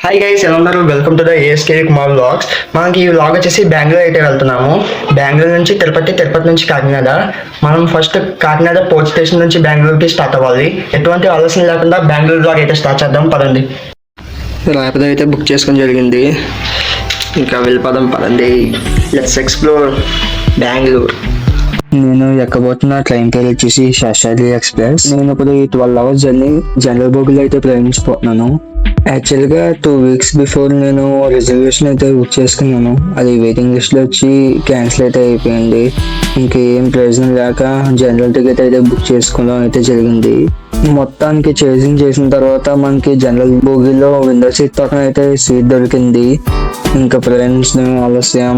Hi guys, ఎలా ఉన్నారు? Welcome to the ASK Kumar vlogs. మనకి ఈ వ్లాగ్ వచ్చేసి బెంగళూరు అయితే వెళ్తున్నాము. బెంగళూరు నుంచి తిరుపతి, తిరుపతి నుంచి కాకినాడ. మనం ఫస్ట్ కాకినాడ పోర్ట్ స్టేషన్ నుంచి బెంగళూరుకి స్టార్ట్ అవ్వాలి. ఎటువంటి ఆలోచన లేకుండా బెంగళూరు వ్లాగ్ అయితే స్టార్ట్ చేద్దాం, పదండి. ర్యాపిడో అయితే బుక్ చేసుకొని జరిగింది, ఇంకా వెళ్ళిపోదాం పదండి. Let's explore Bengaluru. నేను ఎక్కబోతున్న ట్రైన్ పేరు వచ్చేసి శేషాద్రి ఎక్స్ప్రెస్. నేను ఇప్పుడు ఈ 12 hours జర్నీ జనరల్ బోగిలో అయితే ప్రయాణించిపోతున్నాను. యాక్చువల్గా 2 weeks బిఫోర్ నేను రిజర్వేషన్ అయితే బుక్ చేసుకున్నాను. అది వెయిటింగ్ లిస్ట్లో వచ్చి క్యాన్సిల్ అయితే అయిపోయింది. ఇంకేం ప్రయోజనం లేక జనరల్ టికెట్ అయితే బుక్ చేసుకోవడం అయితే జరిగింది. మొత్తానికి చేసింగ్ చేసిన తర్వాత మనకి జనరల్ బోగిలో విండో సీట్ పక్కన అయితే సీట్ దొరికింది. ఇంకా ఫ్రెండ్స్ ఆలస్యం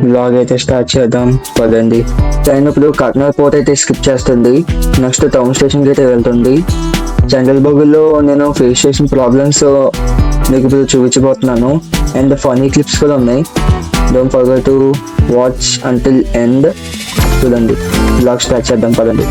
వ్లాగ్ అయితే స్టార్ట్ చేద్దాం పదండి. ట్రైన్ ఇప్పుడు కాకినాడ పోర్ట్ అయితే స్కిప్ చేస్తుంది, నెక్స్ట్ టౌన్ స్టేషన్కి అయితే వెళ్తుంది. జనరల్ బోగిలో నేను ఫేస్ చేసిన ప్రాబ్లమ్స్ మీకు ఇప్పుడు చూపించబోతున్నాను. అండ్ ఫనీ క్లిప్స్ కూడా ఉన్నాయి. Don't forget to watch until end. చూడండి, వ్లాగ్ స్టార్ట్ చేద్దాం పదండి.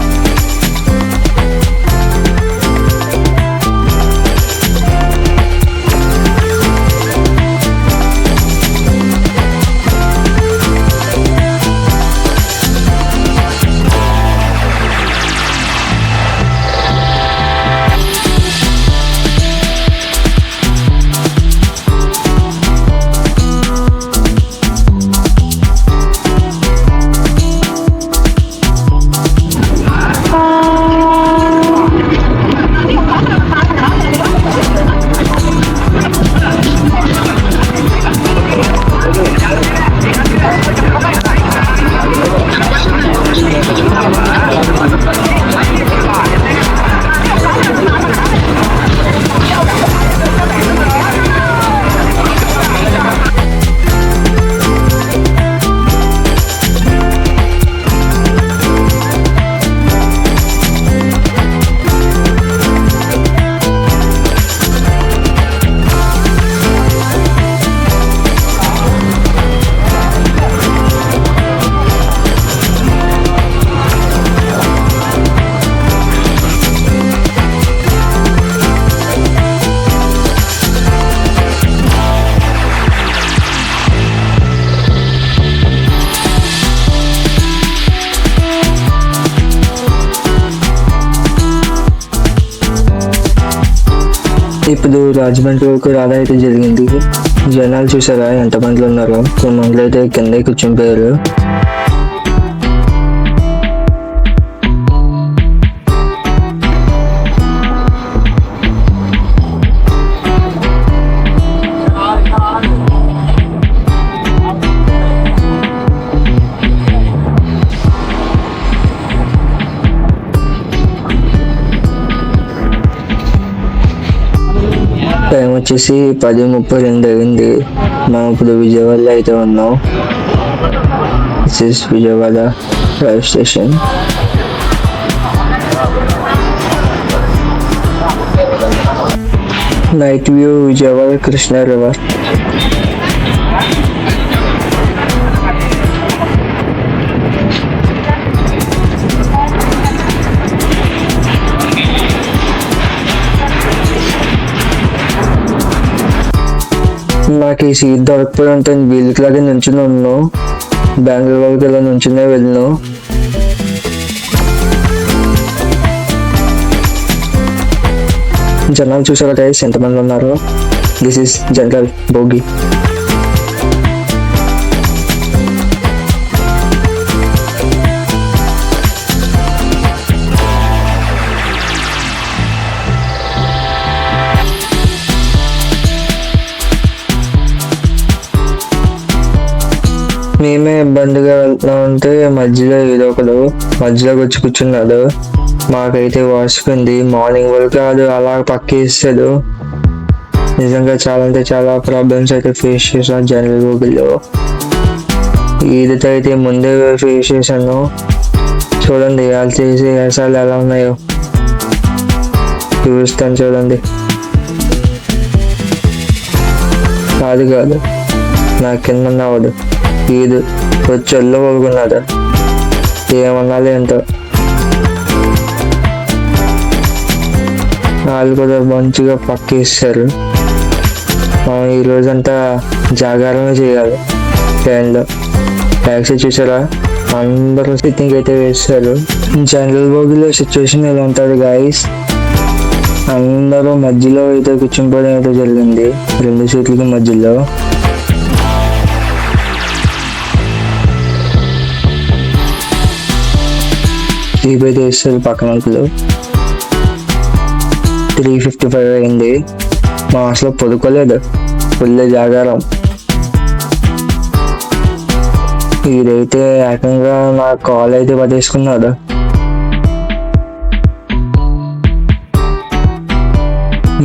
ఇప్పుడు రాజమండ్రి వరకు రాదా అయితే జరిగింది. జనాలు చూసారా ఎంతమందిలో ఉన్నారో. కొంతమందిలో అయితే కింద కూర్చునిపోయారు. టైం వచ్చేసి 10:32 అయింది. మనం ఇప్పుడు విజయవాడలో అయితే ఉన్నాం. This is Vijayawada railway station. Night view Vijayawada Krishna river. నాకు ఈ సీట్ దొరకపోవడంతో వీళ్ళకిలాగే నుంచుని ఉన్నాను. బెంగళూరు వరకు ఇలా నుంచునే వెళ్ళను. జనాలు చూసారా గైస్ ఎంతమంది ఉన్నారు. దిస్ ఇస్ జనరల్ బోగి. మేమే ఇబ్బందిగా వెళ్తా ఉంటే మధ్యలో ఏదో ఒకడు మధ్యలోకి వచ్చి కూర్చున్నాడు. మాకైతే వాసిపోయింది. మార్నింగ్ వరకు అది అలా పక్కేస్తాడు. నిజంగా చాలా అంటే చాలా ప్రాబ్లమ్స్ అయితే ఫేస్ చేశాను జనరల్ బోగిలో. ఈదితో అయితే ముందే ఫేస్ చేశాను. చూడండి వాళ్ళు చేసే వేసాలు ఎలా ఉన్నాయో చూపిస్తాను చూడండి. కాదు నా కింద ఉన్నవాడు ఈదు వచ్చి ఒళ్ళు పడుకున్నాడు. ఏమన్నాడు ఏంటో. వాళ్ళు కూడా మంచిగా పక్కేస్తారు. ఈ రోజంతా జాగారమే చేయాలి ట్రైన్లో. ట్యాక్సీ చూసారా, అందరూ సిట్టింగ్ అయితే వేస్తారు. జనరల్ బోగిలో సిచ్యువేషన్ ఎలా ఉంటుంది గాయస్, అందరూ మధ్యలో అయితే కూర్చునిపోవడం అయితే జరిగింది, 2 సీట్లకి మధ్యలో. స్లీప్ అయితే వేస్తారు పక్కన వాళ్ళు. 3:55 అయింది, మా అసలు పడుకోలేదు, ఫుల్ జాగారం. ఇదైతే ఏకంగా నా కాల్ అయితే పట్టేసుకున్నాడు.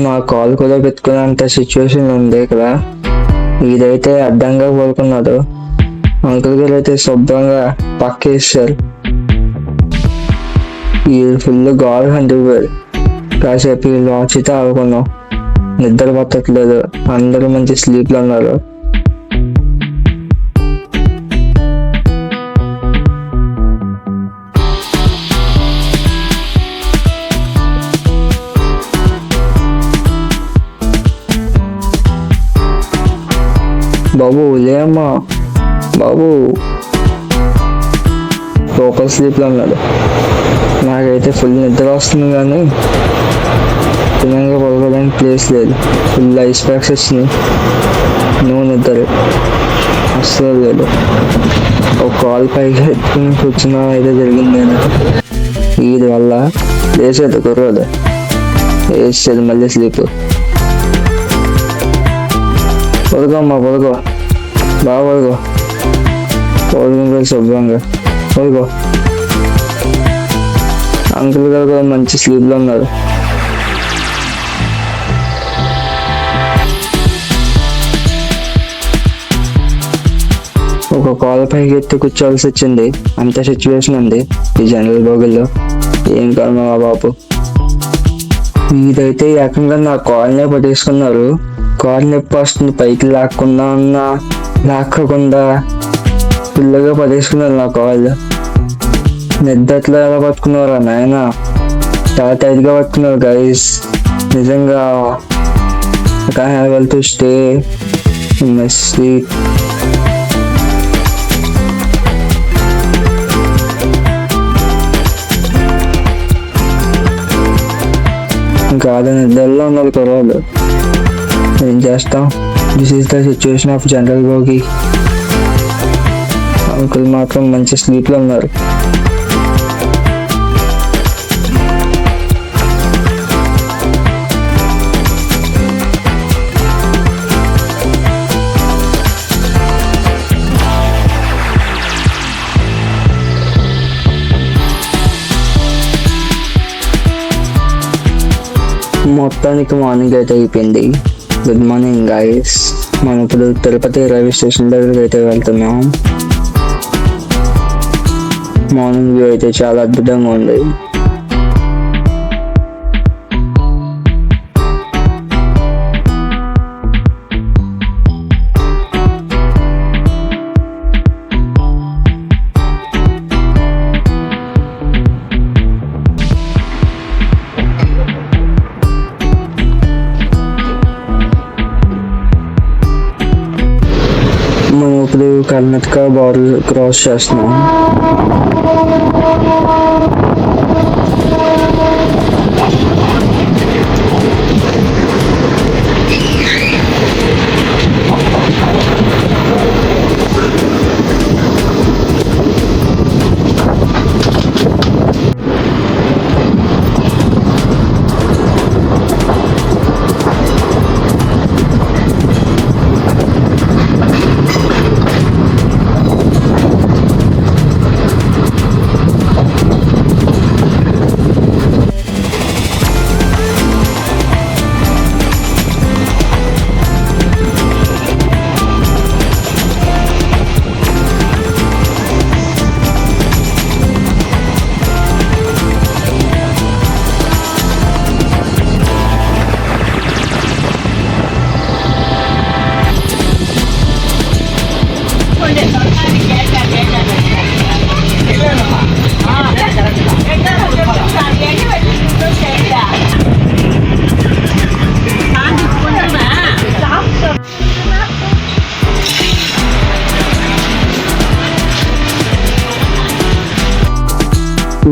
నా కాల్ కూడా పెట్టుకునేంత సిచ్యువేషన్ ఉంది ఇక్కడ. ఇదైతే అడ్డంగా పడుకున్నాడు. అంకుల్ గారు అయితే శుభ్రంగా పక్కేస్తారు. ఇది ఫుల్ గాల్ హండ్రిపోయారు. కాసేపు వీళ్ళు వాచితే ఆడుకున్నాం, నిద్ర పట్టట్లేదు, అందరూ మంచి స్లీప్లో ఉన్నారు. బాబు లేమ్మా బాబు, లోకల్ స్లీప్లో ఉన్నాడు. నాకైతే ఫుల్ నిద్ర వస్తుంది కానీ తినంగా పడుకోవడానికి ప్లేస్ లేదు. ఫుల్ ఐస్ ప్యాక్స్ వచ్చినాయి, నువ్వు నిద్ర అస్సలు లేదు. ఒక కాల్ పైకి ఎత్తుకుని కూర్చున్నా అయితే జరిగింది. నేను వీడి వల్ల లేసేది కుర్రోదు, వేసేది మళ్ళీ స్లీప్. పడుకోమ్మా పడుకో, బాగా పడుకో, పడుకుంటే శుభ్రంగా పడుకో. అంకుల్ గారు కూడా మంచి స్లీప్లో ఉన్నారు. ఒక కాల్ పైకి ఎత్తి కూర్చోవలసి వచ్చింది, అంత సిచ్యువేషన్ ఉంది ఈ జనరల్ బోగిల్లో. ఏం కర్మ బాబు. ఇదైతే ఏకంగా నా కాల్నే పట్టేసుకున్నారు. కాల్ నొప్పి వస్తుంది, పైకి లాక్కకుండా ఫుల్గా పట్టేసుకున్నారు నా కాల్. నిద్రలో ఎలా పట్టుకున్నారా నాయన, చాలా టైట్గా పట్టుకున్నారు గైస్. నిజంగా I have to stay in my sleep. ఇంకా అదే నిద్రలో ఉన్నారు కుర్రోళ్ళు. ఏం చేస్తాం, this is the situation of general bogie. Uncle మాత్రం మంచి స్లీప్లో ఉన్నారు. మొత్తానికి మార్నింగ్ అయితే అయిపోయింది. Good morning guys. మనం ఇప్పుడు తిరుపతి రైల్వే స్టేషన్ దగ్గరికి అయితే వెళ్తున్నాం. మార్నింగ్ వ్యూ అయితే చాలా అద్భుతంగా ఉంది. మనం ఇప్పుడు కర్ణాటక బార్డర్ క్రాస్ చేస్తున్నాం.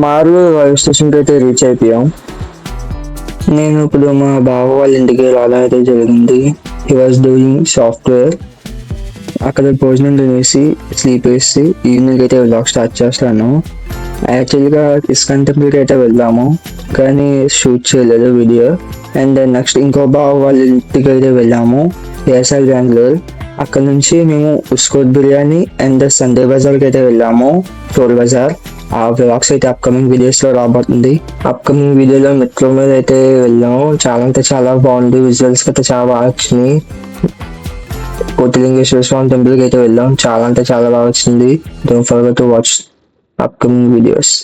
మార్లు రైల్వే స్టేషన్కి అయితే రీచ్ అయిపోయాం. నేను ఇప్పుడు మా బావ వాళ్ళ ఇంటికి రావడం అయితే జరిగింది. He was doing software. అక్కడ భోజనం తినేసి స్లీప్ వేసి ఈవినింగ్ అయితే వ్లాగ్ స్టార్ట్ చేస్తాను. యాక్చువల్గా ఇస్కాన్ టెంపుల్కి అయితే వెళ్దాము, కానీ షూట్ చేయలేదు వీడియో. అండ్ నెక్స్ట్ ఇంకో బావ వాళ్ళ ఇంటికి అయితే వెళ్ళాము, ఏఎస్ఆర్ బెంగళూరు. అక్కడ నుంచి మేము ఉస్కోట్ బిర్యానీ అండ్ సండే బజార్కి అయితే వెళ్ళాము, టోల్ బజార్. ఆ వ్లాగ్స్ అయితే అప్కమింగ్ వీడియోస్లో రాబోతుంది. అప్కమింగ్ వీడియోలో మెట్రో మీద అయితే వెళ్ళాము. చాలా అంటే చాలా బాగుంది, విజువల్స్కి అయితే చాలా బాగా వచ్చినాయి. కోటిలింగేశ్వర స్వామి టెంపుల్కి అయితే వెళ్ళాం, చాలా అంటే చాలా బాగా వచ్చింది. Don't forget to watch upcoming videos.